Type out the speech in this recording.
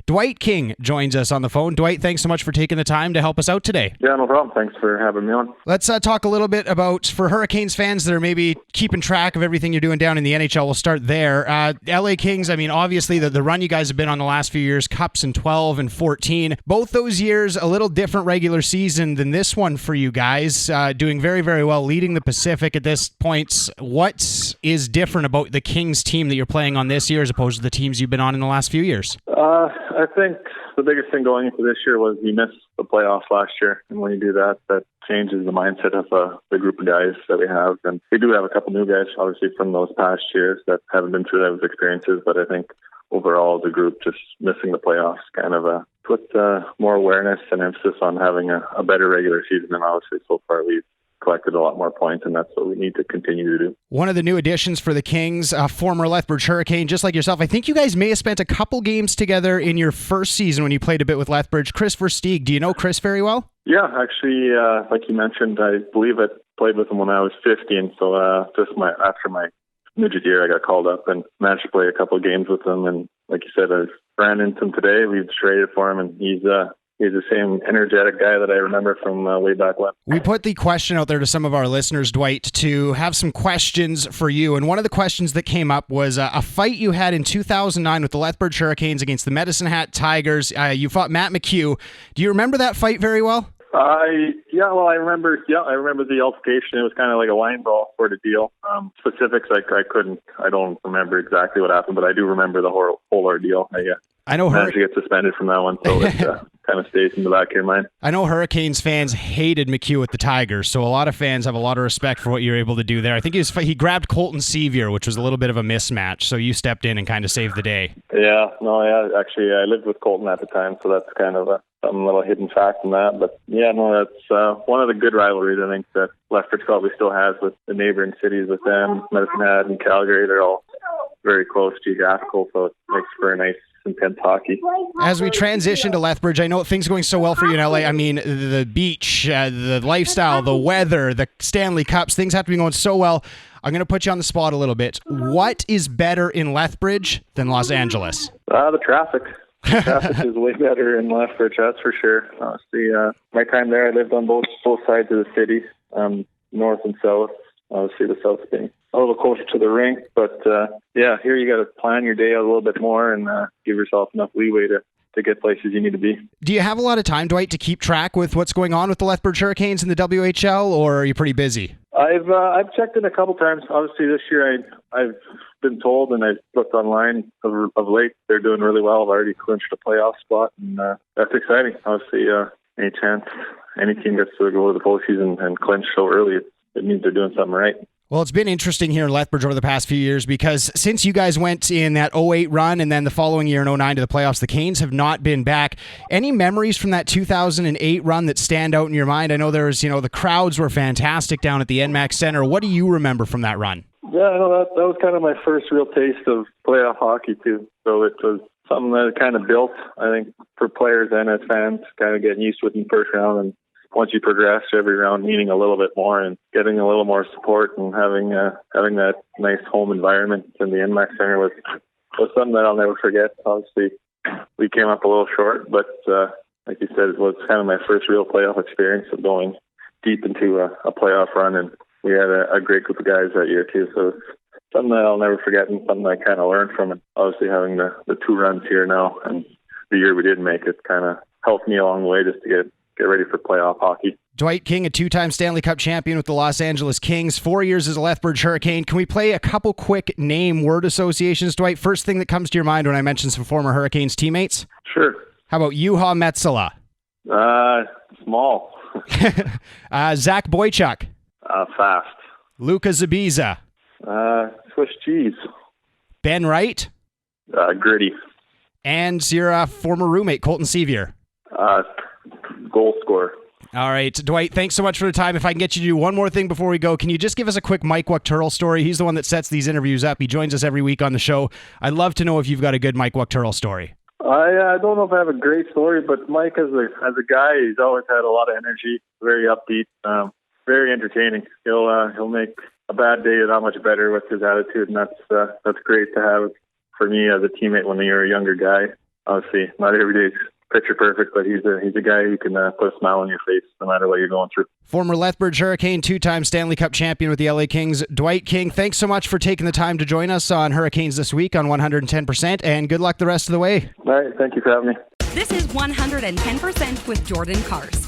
Dwight King joins us on the phone. Dwight, thanks so much for taking the time to help us out today. Yeah, no problem. Thanks for having me on. Let's talk a little bit about, for Hurricanes fans that are maybe keeping track of everything you're doing down in the NHL, we'll start there. LA Kings, I mean, obviously the run you guys have been on the last few years, Cups in 12 and 14. Both those years, a little different regular season than this one for you guys, doing very, very well, leading the Pacific at this point. What is different about the Kings team that you're playing on this year as opposed to the teams you've been on in the last few years? I think the biggest thing going into this year was we missed the playoffs last year. And when you do that, that changes the mindset of the group of guys that we have. And we do have a couple new guys, obviously, from those past years that haven't been through those experiences. But I think overall, the group just missing the playoffs kind of put more awareness and emphasis on having a better regular season. And obviously, so far, we've collected a lot more points, and that's what we need to continue to do. One of the new additions for the Kings, former Lethbridge Hurricane, just like yourself. I think you guys may have spent a couple games together in your first season when you played a bit with Lethbridge. Chris Versteeg, do you know Chris very well? Yeah, actually, like you mentioned, I believe I played with him when I was 15, so just after my midget year, I got called up and managed to play a couple of games with him, and like you said, I ran into him today. We've traded for him, and he's the same energetic guy that I remember from way back when. We put the question out there to some of our listeners, Dwight, to have some questions for you. And one of the questions that came up was a fight you had in 2009 with the Lethbridge Hurricanes against the Medicine Hat Tigers. You fought Matt McHugh. Do you remember that fight very well? I remember the altercation. It was kind of like a line brawl sort of deal. Specifics, I don't remember exactly what happened, but I do remember the whole ordeal. I know managed to get suspended from that one, so it kind of stays in the back of your mind. I know Hurricanes fans hated McHugh with the Tigers, so a lot of fans have a lot of respect for what you were able to do there. I think he grabbed Colton Sevier, which was a little bit of a mismatch, so you stepped in and kind of saved the day. Actually, I lived with Colton at the time, so that's kind of a little hidden fact in that. But that's one of the good rivalries I think that Lethbridge probably still has with the neighboring cities with them, Medicine Hat and Calgary. They're all very close geographical, so it makes for a nice intense hockey. As we transition to Lethbridge, I know things are going so well for you in LA. I mean, the beach, the lifestyle, the weather, the Stanley Cups, things have to be going so well. I'm going to put you on the spot a little bit. What is better in Lethbridge than Los Angeles? The traffic. The traffic is way better in Lethbridge, that's for sure. Honestly, my time there, I lived on both sides of the city, north and south. Obviously, the south being a little closer to the rink, but here you got to plan your day out a little bit more and give yourself enough leeway to get places you need to be. Do you have a lot of time, Dwight, to keep track with what's going on with the Lethbridge Hurricanes in the WHL, or are you pretty busy? I've checked in a couple times. Obviously, this year I've been told, and I've looked online of late, they're doing really well. I've already clinched a playoff spot, and that's exciting. Obviously, any chance any team gets to go to the postseason and clinch so early, it means they're doing something right. Well, it's been interesting here in Lethbridge over the past few years because since you guys went in that 2008 run and then the following year in 2009 to the playoffs, the Canes have not been back. Any memories from that 2008 run that stand out in your mind? I know there was, the crowds were fantastic down at the NMAX Center. What do you remember from that run? Yeah, that was kind of my first real taste of playoff hockey too. So it was something that kind of built, I think, for players and as fans, kind of getting used to it in the first round, and once you progress to every round, needing a little bit more and getting a little more support and having that nice home environment in the NMAX Center was something that I'll never forget. Obviously, we came up a little short, but like you said, it was kind of my first real playoff experience of going deep into a playoff run, and we had a great group of guys that year too. So it's something that I'll never forget and something I kind of learned from it. Obviously, having the two runs here now and the year we didn't make it kind of helped me along the way just to get ready for playoff hockey. Dwight King, a two-time Stanley Cup champion with the Los Angeles Kings, 4 years as a Lethbridge Hurricane. Can we play a couple quick name-word associations, Dwight? First thing that comes to your mind when I mention some former Hurricanes teammates? Sure. How about Juha Metsola? Small. Zach Boychuk? Fast. Luka Zabiza? Swiss cheese. Ben Wright? Gritty. And your former roommate, Colton Sevier? Goal scorer. All right, Dwight, thanks so much for the time. If I can get you to do one more thing before we go, can you just give us a quick Mike Wachturl story? He's the one that sets these interviews up. He joins us every week on the show. I'd love to know if you've got a good Mike Wachturl story. I don't know if I have a great story, but Mike, as a guy, he's always had a lot of energy, very upbeat, very entertaining. He'll make a bad day that much better with his attitude, and that's great to have for me as a teammate when you're a younger guy. obviously not every day's picture perfect, but he's a guy who can put a smile on your face no matter what you're going through. Former Lethbridge Hurricane, 2-time Stanley Cup champion with the LA Kings, Dwight King, thanks so much for taking the time to join us on Hurricanes This Week on 110%, and good luck the rest of the way. All right, thank you for having me. This is 110% with Jordan Karst.